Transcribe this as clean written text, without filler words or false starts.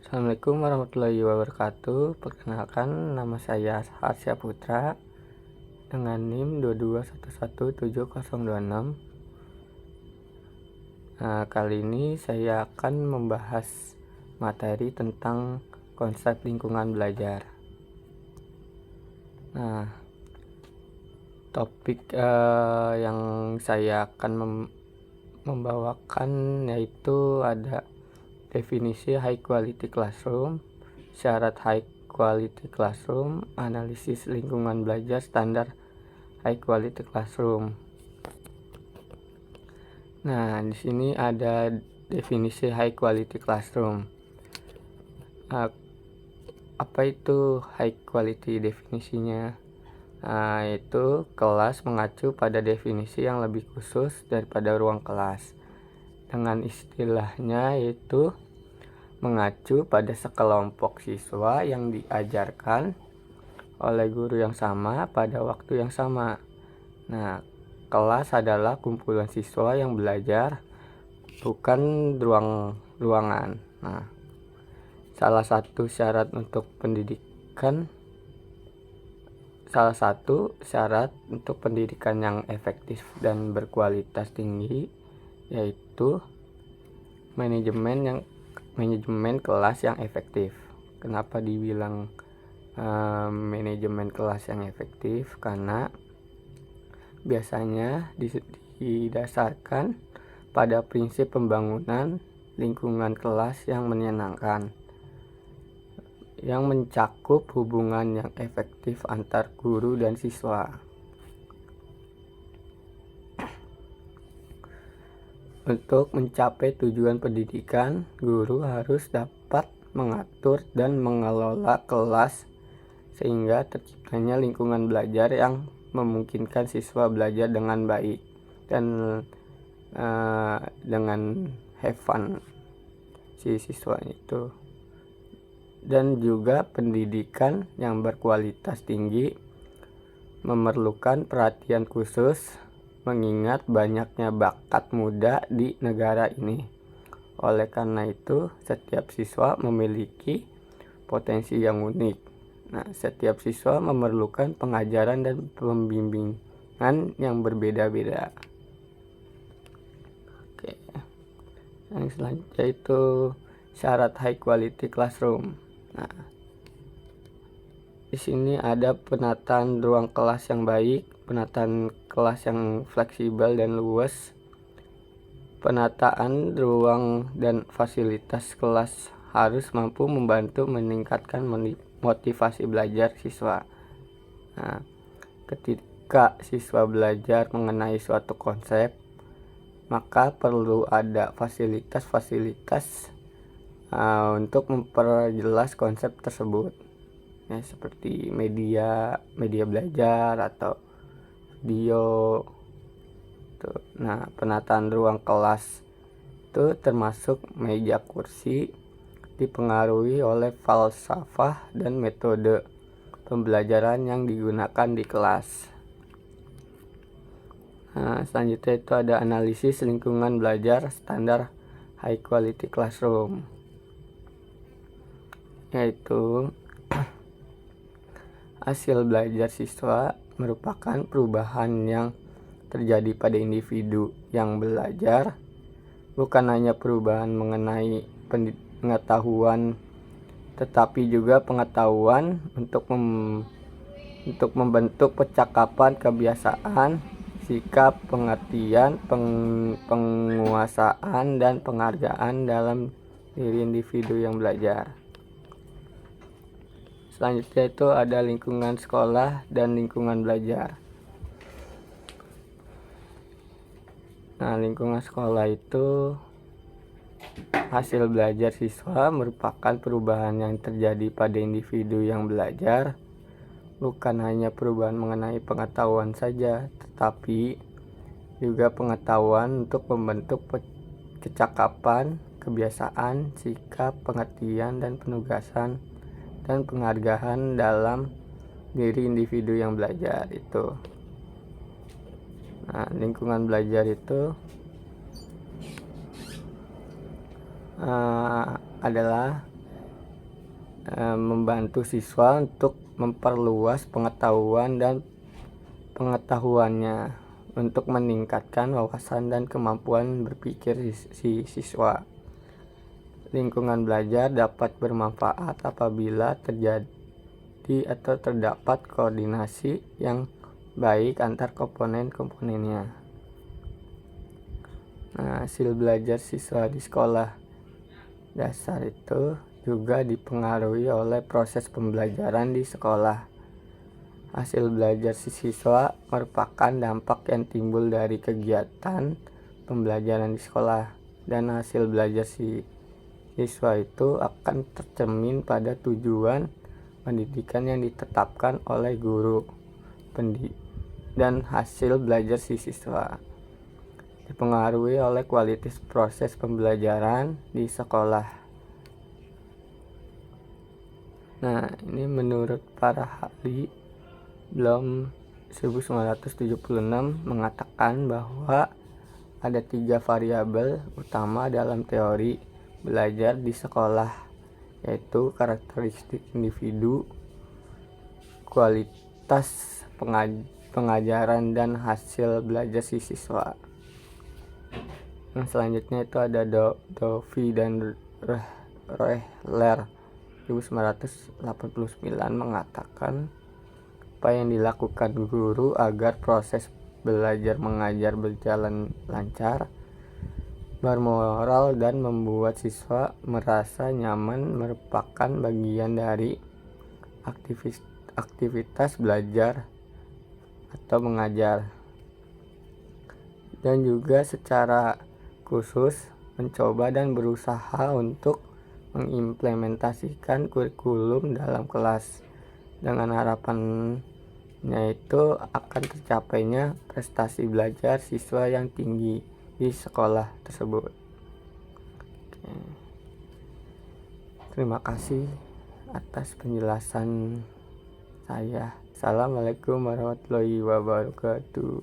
Assalamualaikum warahmatullahi wabarakatuh. Perkenalkan, nama saya Harsya Putra dengan NIM 221170026. Kali ini saya akan membahas materi tentang konsep lingkungan belajar. Topik yang saya akan membawakan yaitu ada definisi high quality classroom, syarat high quality classroom, analisis lingkungan belajar standar high quality classroom. Nah, di sini ada definisi high quality classroom. Apa itu high quality definisinya? Yaitu kelas mengacu pada definisi yang lebih khusus daripada ruang kelas. Dengan istilahnya yaitu mengacu pada sekelompok siswa yang diajarkan oleh guru yang sama pada waktu yang sama. Nah, kelas adalah kumpulan siswa yang belajar, bukan ruangan. Nah, salah satu syarat pendidikan yang efektif dan berkualitas tinggi yaitu manajemen kelas yang efektif. Kenapa dibilang manajemen kelas yang efektif? Karena biasanya didasarkan pada prinsip pembangunan lingkungan kelas yang menyenangkan, yang mencakup hubungan yang efektif antar guru dan siswa. Untuk mencapai tujuan pendidikan, guru harus dapat mengatur dan mengelola kelas sehingga terciptanya lingkungan belajar yang memungkinkan siswa belajar dengan baik dan dengan have fun si siswa itu. Dan juga pendidikan yang berkualitas tinggi memerlukan perhatian khusus mengingat banyaknya bakat muda di negara ini. Oleh karena itu, setiap siswa memiliki potensi yang unik. Nah, setiap siswa memerlukan pengajaran dan pembimbingan yang berbeda-beda. Oke. Yang selanjutnya itu syarat high quality classroom. Nah, di sini ada penataan ruang kelas yang baik, penataan kelas yang fleksibel dan luas, penataan ruang dan fasilitas kelas harus mampu membantu meningkatkan motivasi belajar siswa. Nah, ketika siswa belajar mengenai suatu konsep, maka perlu ada fasilitas-fasilitas untuk memperjelas konsep tersebut. Ya, seperti media belajar atau video. Nah, penataan ruang kelas itu termasuk meja kursi dipengaruhi oleh falsafah dan metode pembelajaran yang digunakan di kelas. Nah, selanjutnya itu ada analisis lingkungan belajar standar high quality classroom, yaitu hasil belajar siswa merupakan perubahan yang terjadi pada individu yang belajar, bukan hanya perubahan mengenai pengetahuan, tetapi juga pengetahuan untuk membentuk percakapan, kebiasaan, sikap, pengertian, penguasaan, dan penghargaan dalam diri individu yang belajar. Selanjutnya itu ada lingkungan sekolah dan lingkungan belajar. Nah, lingkungan sekolah itu hasil belajar siswa merupakan perubahan yang terjadi pada individu yang belajar, bukan hanya perubahan mengenai pengetahuan saja, tetapi juga pengetahuan untuk membentuk kecakapan, kebiasaan, sikap, pengertian, dan penugasan dan penghargaan dalam diri individu yang belajar itu. Nah, lingkungan belajar itu adalah membantu siswa untuk memperluas pengetahuan dan pengetahuannya untuk meningkatkan wawasan dan kemampuan berpikir si siswa. Lingkungan belajar dapat bermanfaat apabila terjadi atau terdapat koordinasi yang baik antar komponen-komponennya. Nah, hasil belajar siswa di sekolah dasar itu juga dipengaruhi oleh proses pembelajaran di sekolah. Hasil belajar si siswa merupakan dampak yang timbul dari kegiatan pembelajaran di sekolah, dan hasil belajar si siswa itu akan tercermin pada tujuan pendidikan yang ditetapkan oleh guru dan hasil belajar si siswa dipengaruhi oleh kualitas proses pembelajaran di sekolah. Nah, ini menurut para ahli Bloom 1976 mengatakan bahwa ada 3 variabel utama dalam teori belajar di sekolah, yaitu karakteristik individu, kualitas pengajaran, dan hasil belajar si siswa. Yang selanjutnya itu ada Dovey dan Roehler 1989 mengatakan apa yang dilakukan guru agar proses belajar mengajar berjalan lancar, bermoral, dan membuat siswa merasa nyaman merupakan bagian dari aktivitas belajar atau mengajar, dan juga secara khusus mencoba dan berusaha untuk mengimplementasikan kurikulum dalam kelas dengan harapannya itu akan tercapainya prestasi belajar siswa yang tinggi di sekolah tersebut. Oke. Terima kasih atas penjelasan saya. Assalamualaikum warahmatullahi wabarakatuh.